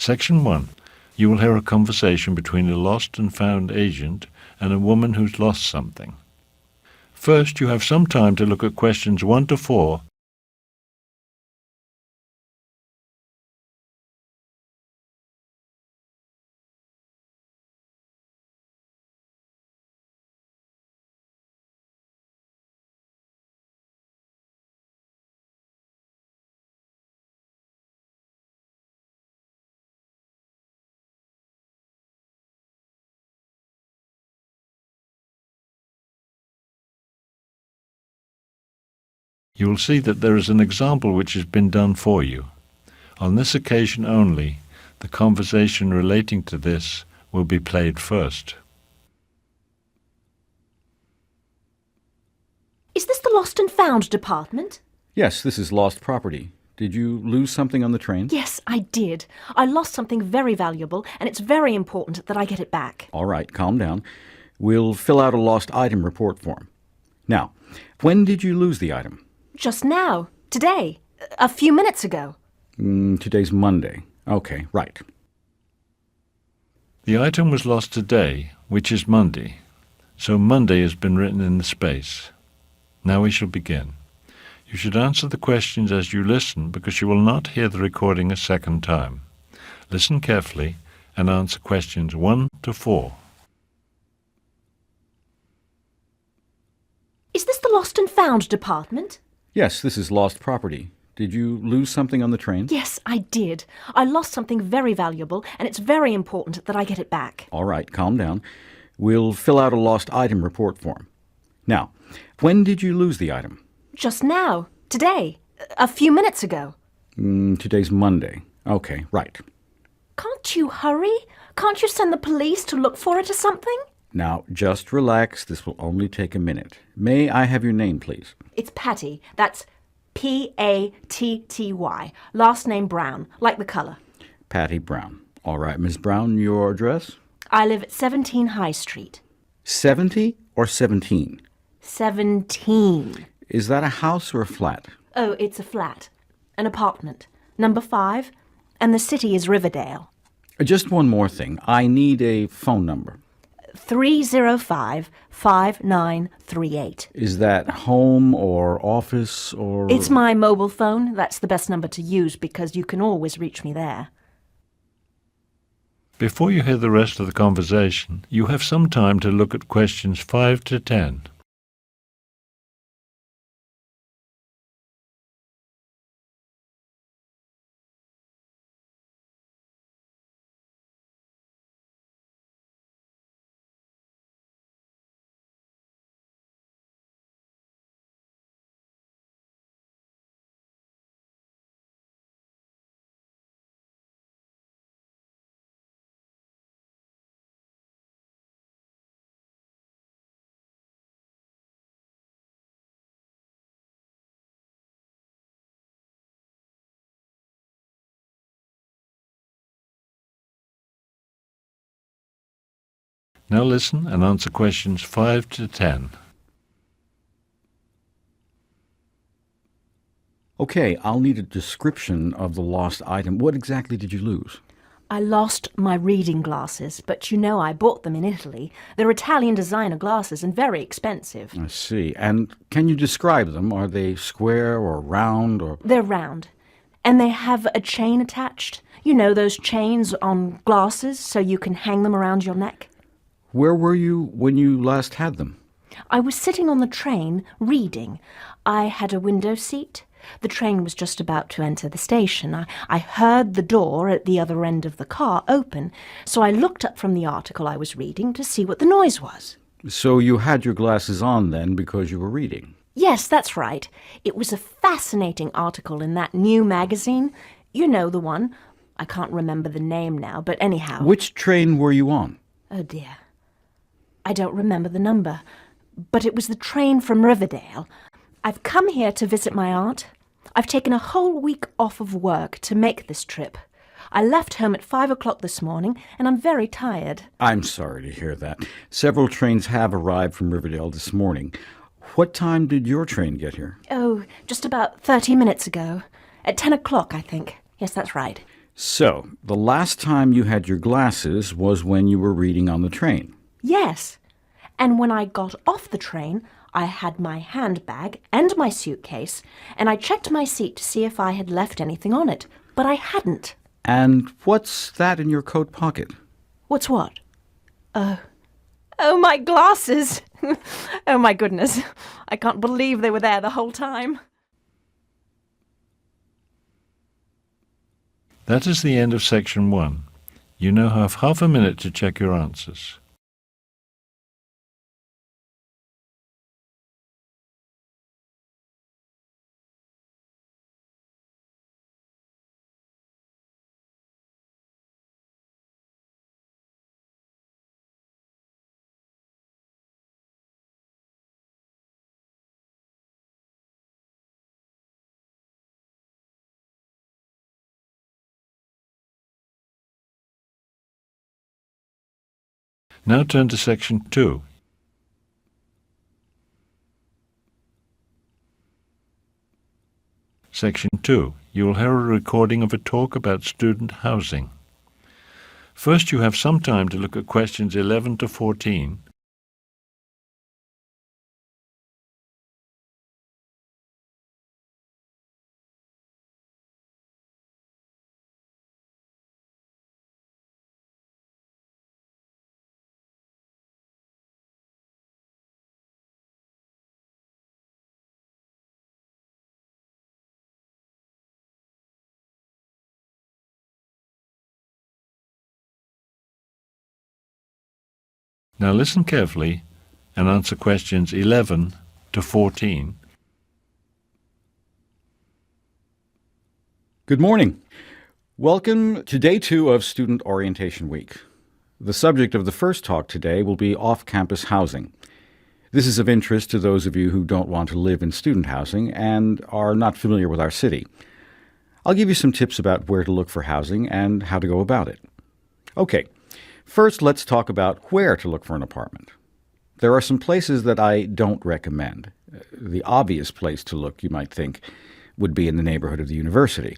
Section 1. You will hear a conversation between a lost and found agent and a woman who's lost something. First, you have some time to look at questions 1 to 4. You will see that there is an example which has been done for you. On this occasion only, the conversation relating to this will be played first. Is this the Lost and Found department? Yes, this is lost property. Did you lose something on the train? Yes, I did. I lost something very valuable, and it's very important that I get it back. All right, calm down. We'll fill out a lost item report form. Now, when did you lose the item? Just now. Today. A few minutes ago. Today's Monday. Okay, right. The item was lost today, which is Monday, so Monday has been written in the space. Now we shall begin. You should answer the questions as you listen because you will not hear the recording a second time. Listen carefully and answer questions 1 to 4. Is this the Lost and Found department? Yes, this is lost property. Did you lose something on the train? Yes, I did. I lost something very valuable, and it's very important that I get it back. All right, calm down. We'll fill out a lost item report form. Now, when did you lose the item? Just now. Today. A few minutes ago. Today's Monday. Okay, right. Can't you hurry? Can't you send the police to look for it or something? Now, just relax. This will only take a minute. May I have your name, please? It's Patty. That's Patty. Last name Brown, like the colour. Patty Brown. All right, Miss Brown, your address? I live at 17 High Street. 70 or 17? 17. Is that a house or a flat? Oh, it's a flat. An apartment. Number 5. And the city is Riverdale. Just one more thing. I need a phone number. 305-5938. Is that home or office or... It's my mobile phone. That's the best number to use because you can always reach me there. Before you hear the rest of the conversation, you have some time to look at questions 5 to 10. Now listen and answer questions 5 to 10. Okay, I'll need a description of the lost item. What exactly did you lose? I lost my reading glasses, but you know I bought them in Italy. They're Italian designer glasses and very expensive. I see. And can you describe them? Are they square or round or... They're round. And they have a chain attached. You know, those chains on glasses so you can hang them around your neck. Where were you when you last had them? I was sitting on the train, reading. I had a window seat. The train was just about to enter the station. I heard the door at the other end of the car open, so I looked up from the article I was reading to see what the noise was. So you had your glasses on then because you were reading? Yes, that's right. It was a fascinating article in that new magazine. You know the one. I can't remember the name now, but anyhow. Which train were you on? Oh, dear. I don't remember the number, but it was the train from Riverdale. I've come here to visit my aunt. I've taken a whole week off of work to make this trip. I left home at 5 o'clock this morning, and I'm very tired. I'm sorry to hear that. Several trains have arrived from Riverdale this morning. What time did your train get here? Oh, just about 30 minutes ago. At 10 o'clock, I think. Yes, that's right. So, the last time you had your glasses was when you were reading on the train. Yes. And when I got off the train, I had my handbag and my suitcase, and I checked my seat to see if I had left anything on it, but I hadn't. And what's that in your coat pocket? What's what? Oh, my glasses! Oh, my goodness. I can't believe they were there the whole time. That is the end of section 1. You now have half a minute to check your answers. Now turn to section 2. Section 2. You will hear a recording of a talk about student housing. First, you have some time to look at questions 11 to 14. Now listen carefully and answer questions 11 to 14. Good morning. Welcome to Day 2 of Student Orientation Week. The subject of the first talk today will be off-campus housing. This is of interest to those of you who don't want to live in student housing and are not familiar with our city. I'll give you some tips about where to look for housing and how to go about it. Okay, first let's talk about where to look for an apartment. There are some places that I don't recommend. The obvious place to look, you might think, would be in the neighborhood of the university.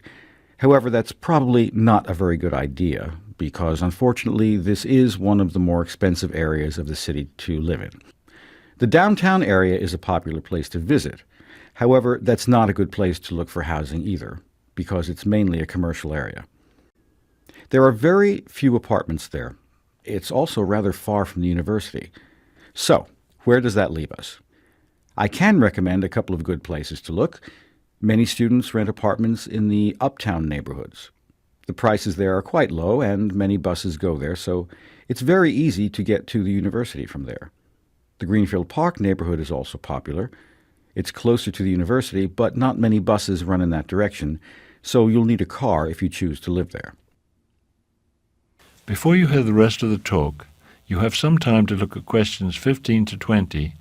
However, that's probably not a very good idea because, unfortunately, this is one of the more expensive areas of the city to live in. The downtown area is a popular place to visit. However, that's not a good place to look for housing either because it's mainly a commercial area. There are very few apartments there. It's also rather far from the university. So, where does that leave us? I can recommend a couple of good places to look. Many students rent apartments in the uptown neighborhoods. The prices there are quite low and many buses go there, so it's very easy to get to the university from there. The Greenfield Park neighborhood is also popular. It's closer to the university, but not many buses run in that direction, so you'll need a car if you choose to live there. Before you hear the rest of the talk, you have some time to look at questions 15 to 20.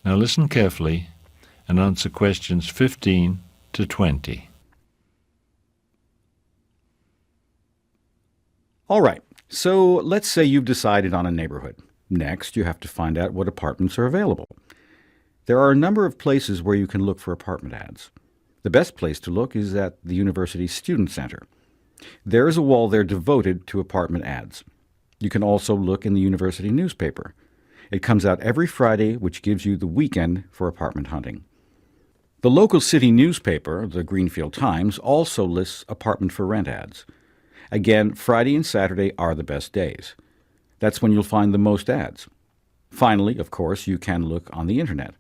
Now listen carefully and answer questions 15 to 20. All right, so let's say you've decided on a neighborhood. Next, you have to find out what apartments are available. There are a number of places where you can look for apartment ads. The best place to look is at the university's student center. There is a wall there devoted to apartment ads. You can also look in the university newspaper. It comes out every Friday, which gives you the weekend for apartment hunting. The local city newspaper, the Greenfield Times, also lists apartment for rent ads. Again, Friday and Saturday are the best days. That's when you'll find the most ads. Finally, of course, you can look on the internet.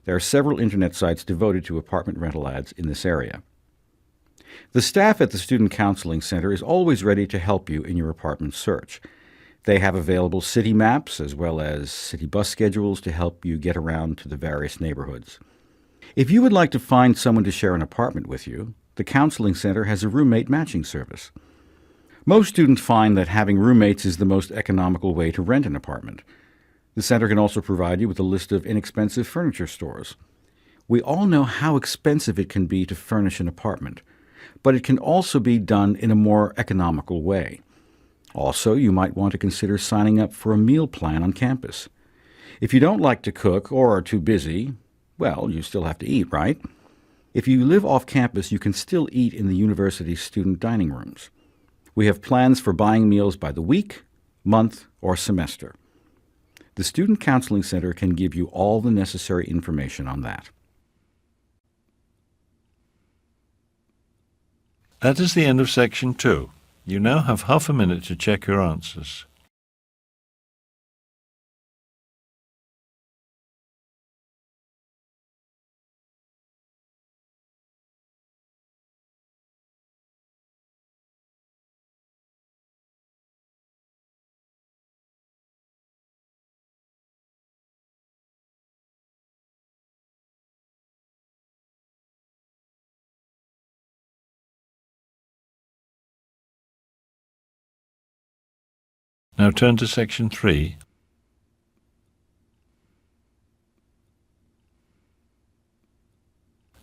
There are several internet sites devoted to apartment rental ads in this area. The staff at the Student Counseling Center is always ready to help you in your apartment search. They have available city maps as well as city bus schedules to help you get around to the various neighborhoods. If you would like to find someone to share an apartment with you, the Counseling Center has a roommate matching service. Most students find that having roommates is the most economical way to rent an apartment. The center can also provide you with a list of inexpensive furniture stores. We all know how expensive it can be to furnish an apartment, but it can also be done in a more economical way. Also, you might want to consider signing up for a meal plan on campus. If you don't like to cook or are too busy, well, you still have to eat, right? If you live off campus, you can still eat in the university's student dining rooms. We have plans for buying meals by the week, month, or semester. The Student Counseling Center can give you all the necessary information on that. That is the end of section 2. You now have half a minute to check your answers. Now turn to section 3.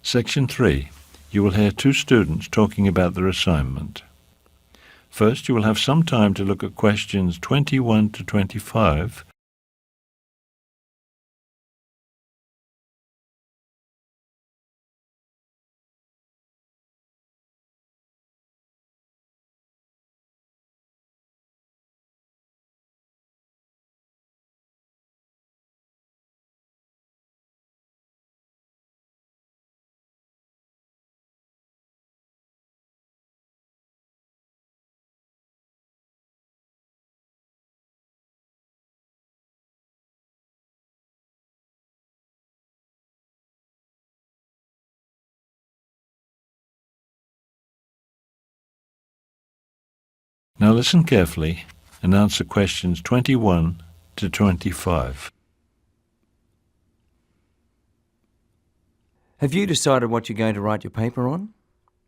Section 3. You will hear two students talking about their assignment. First, you will have some time to look at questions 21 to 25. Now listen carefully and answer questions 21 to 25. Have you decided what you're going to write your paper on?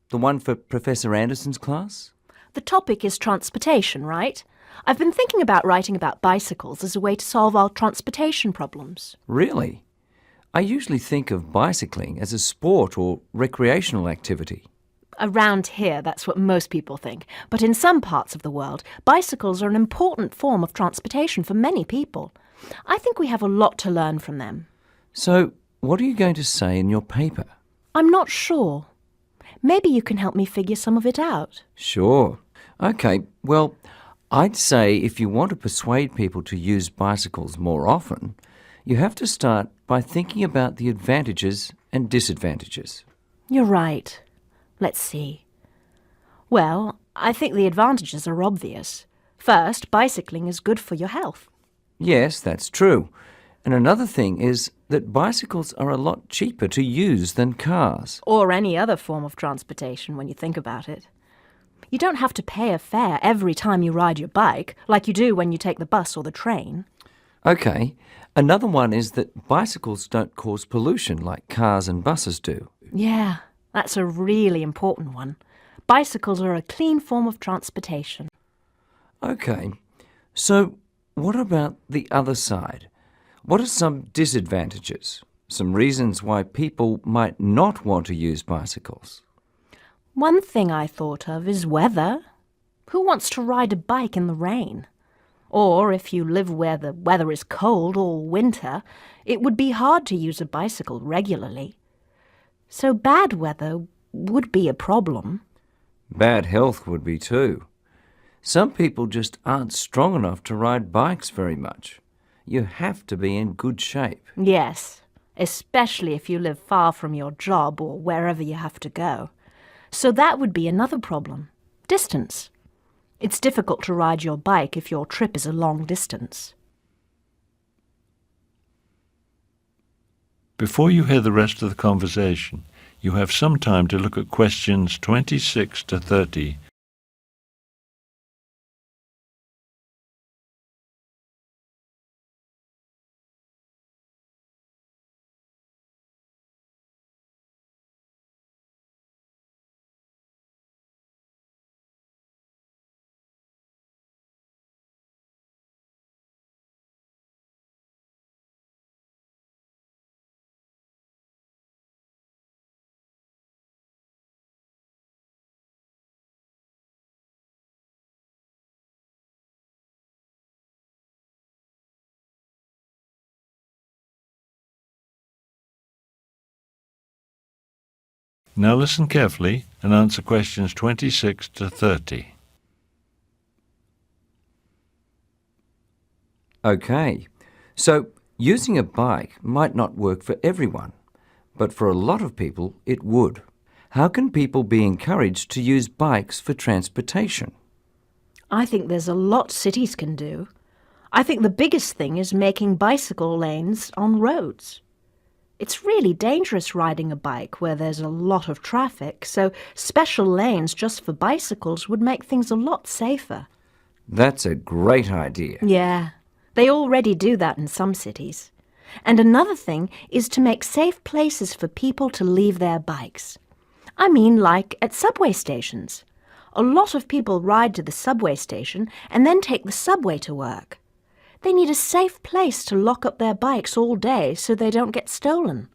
The one for Professor Anderson's class? The topic is transportation, right? I've been thinking about writing about bicycles as a way to solve our transportation problems. Really? I usually think of bicycling as a sport or recreational activity. Around here, that's what most people think. But in some parts of the world, bicycles are an important form of transportation for many people. I think we have a lot to learn from them. So, what are you going to say in your paper? I'm not sure. Maybe you can help me figure some of it out. Sure. Okay, well, I'd say if you want to persuade people to use bicycles more often, you have to start by thinking about the advantages and disadvantages. You're right. Let's see. Well, I think the advantages are obvious. First, bicycling is good for your health. Yes, that's true. And another thing is that bicycles are a lot cheaper to use than cars. Or any other form of transportation when you think about it. You don't have to pay a fare every time you ride your bike, like you do when you take the bus or the train. Okay, another one is that bicycles don't cause pollution like cars and buses do. Yeah, that's a really important one. Bicycles are a clean form of transportation. Okay, so what about the other side? What are some disadvantages? Some reasons why people might not want to use bicycles? One thing I thought of is weather. Who wants to ride a bike in the rain? Or if you live where the weather is cold all winter, it would be hard to use a bicycle regularly. So bad weather would be a problem. Bad health would be too. Some people just aren't strong enough to ride bikes very much. You have to be in good shape. Yes, especially if you live far from your job or wherever you have to go. So that would be another problem. Distance. It's difficult to ride your bike if your trip is a long distance. Before you hear the rest of the conversation, you have some time to look at questions 26 to 30 Now listen carefully and answer questions 26 to 30. Okay, so using a bike might not work for everyone, but for a lot of people it would. How can people be encouraged to use bikes for transportation? I think there's a lot cities can do. I think the biggest thing is making bicycle lanes on roads. It's really dangerous riding a bike where there's a lot of traffic, so special lanes just for bicycles would make things a lot safer. That's a great idea. Yeah, they already do that in some cities. And another thing is to make safe places for people to leave their bikes. I mean, like at subway stations. A lot of people ride to the subway station and then take the subway to work. They need a safe place to lock up their bikes all day so they don't get stolen.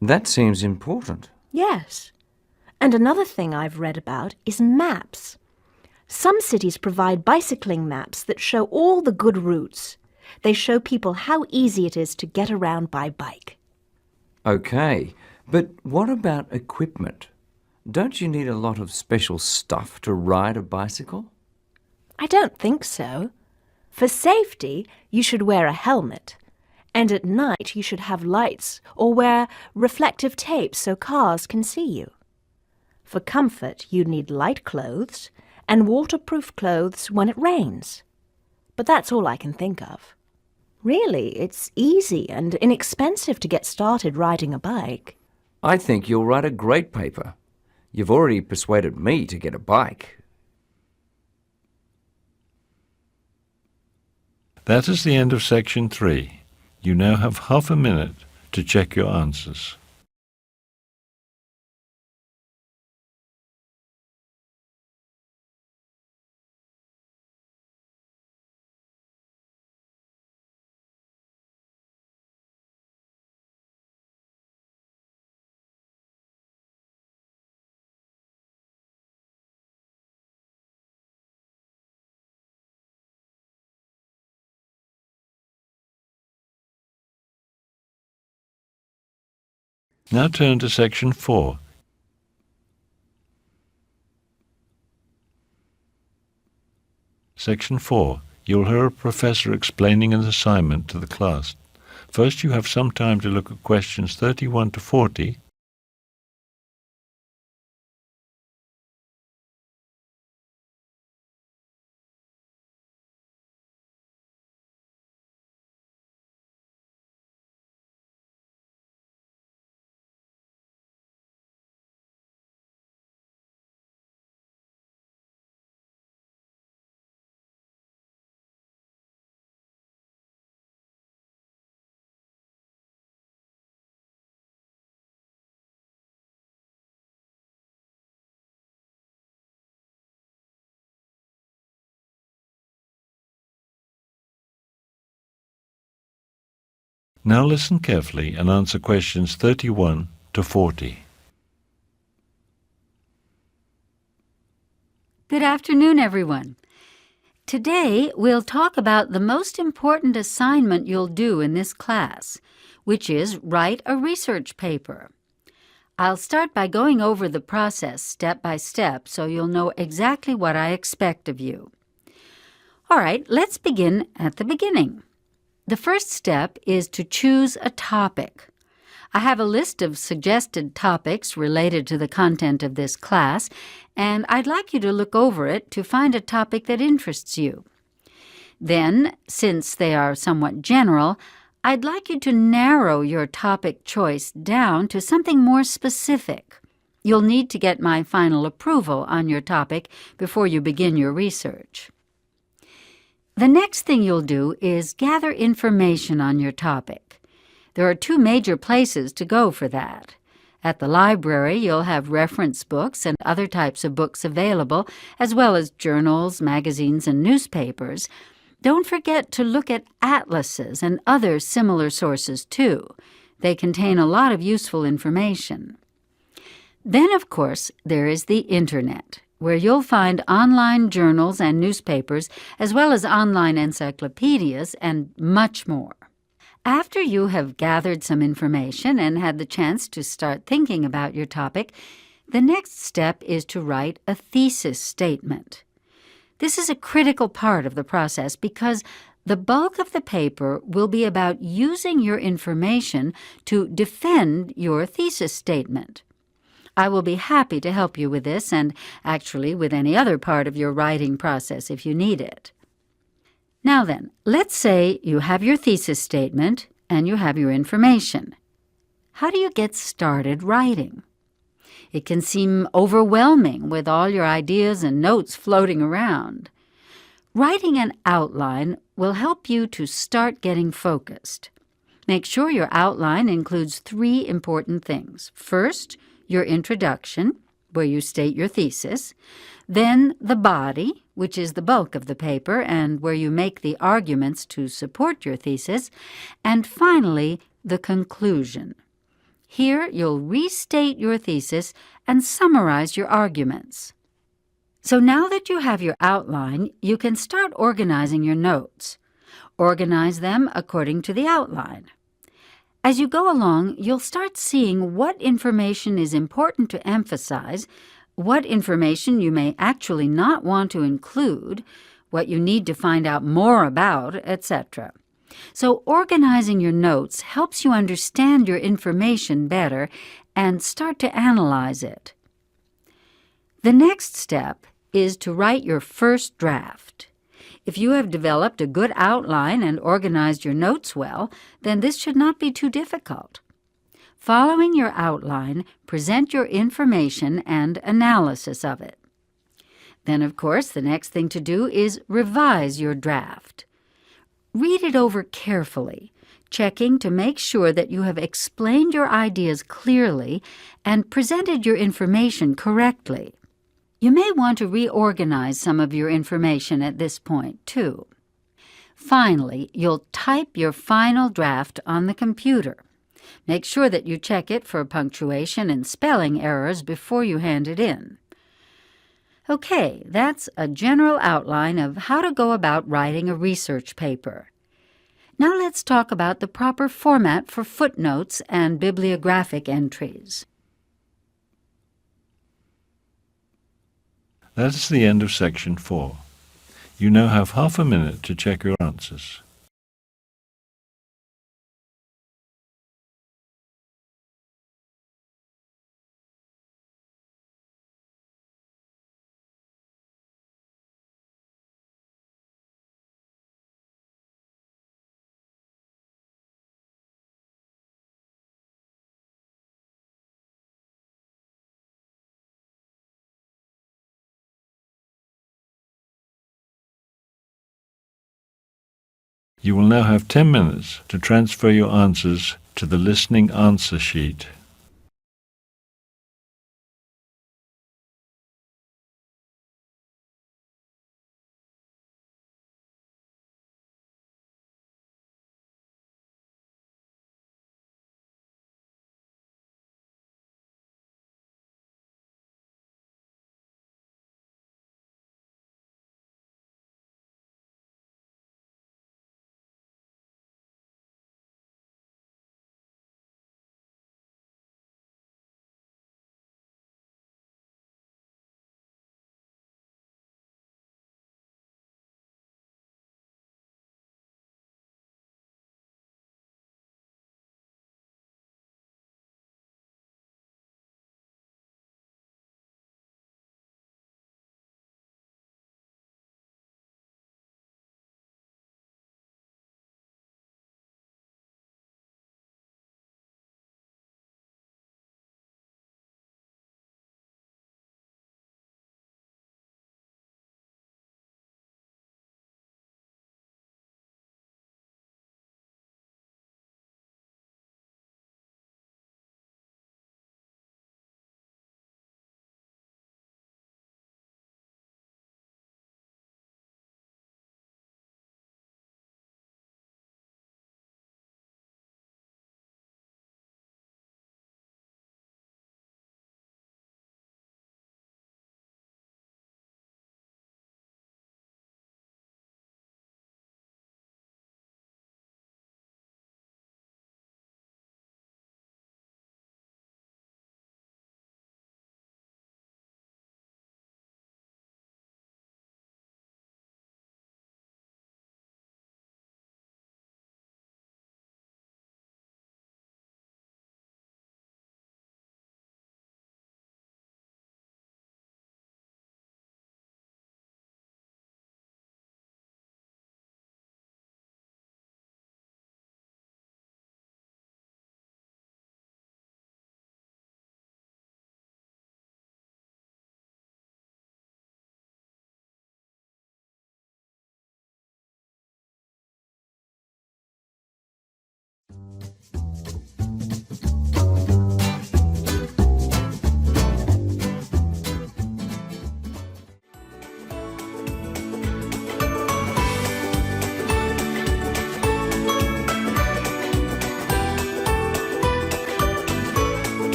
That seems important. Yes. And another thing I've read about is maps. Some cities provide bicycling maps that show all the good routes. They show people how easy it is to get around by bike. Okay, but what about equipment? Don't you need a lot of special stuff to ride a bicycle? I don't think so. For safety, you should wear a helmet. And at night, you should have lights or wear reflective tape so cars can see you. For comfort, you need light clothes and waterproof clothes when it rains. But that's all I can think of. Really, it's easy and inexpensive to get started riding a bike. I think you'll write a great paper. You've already persuaded me to get a bike. That is the end of section 3. You now have half a minute to check your answers. Now turn to section 4. Section 4. You'll hear a professor explaining an assignment to the class. First, you have some time to look at questions 31 to 40. Now listen carefully and answer questions 31 to 40. Good afternoon, everyone. Today, we'll talk about the most important assignment you'll do in this class, which is write a research paper. I'll start by going over the process step by step so you'll know exactly what I expect of you. All right, let's begin at the beginning. The first step is to choose a topic. I have a list of suggested topics related to the content of this class, and I'd like you to look over it to find a topic that interests you. Then, since they are somewhat general, I'd like you to narrow your topic choice down to something more specific. You'll need to get my final approval on your topic before you begin your research. The next thing you'll do is gather information on your topic. There are 2 major places to go for that. At the library, you'll have reference books and other types of books available, as well as journals, magazines, and newspapers. Don't forget to look at atlases and other similar sources, too. They contain a lot of useful information. Then, of course, there is the Internet, where you'll find online journals and newspapers, as well as online encyclopedias and much more. After you have gathered some information and had the chance to start thinking about your topic, The next step is to write a thesis statement. This is a critical part of the process because the bulk of the paper will be about using your information to defend your thesis statement. I will be happy to help you with this and actually with any other part of your writing process if you need it. Now then, let's say you have your thesis statement and you have your information. How do you get started writing? It can seem overwhelming with all your ideas and notes floating around. Writing an outline will help you to start getting focused. Make sure your outline includes 3 important things. First, your introduction, where you state your thesis, then the body, which is the bulk of the paper and where you make the arguments to support your thesis, and finally, the conclusion. Here, you'll restate your thesis and summarize your arguments. So now that you have your outline, you can start organizing your notes. Organize them according to the outline. As you go along, you'll start seeing what information is important to emphasize, what information you may actually not want to include, what you need to find out more about, etc. So organizing your notes helps you understand your information better and start to analyze it. The next step is to write your first draft. If you have developed a good outline and organized your notes well, then this should not be too difficult. Following your outline, present your information and analysis of it. Then, of course, the next thing to do is revise your draft. Read it over carefully, checking to make sure that you have explained your ideas clearly and presented your information correctly. You may want to reorganize some of your information at this point, too. Finally, you'll type your final draft on the computer. Make sure that you check it for punctuation and spelling errors before you hand it in. Okay, that's a general outline of how to go about writing a research paper. Now let's talk about the proper format for footnotes and bibliographic entries. That is the end of section 4. You now have half a minute to check your answers. You will now have 10 minutes to transfer your answers to the listening answer sheet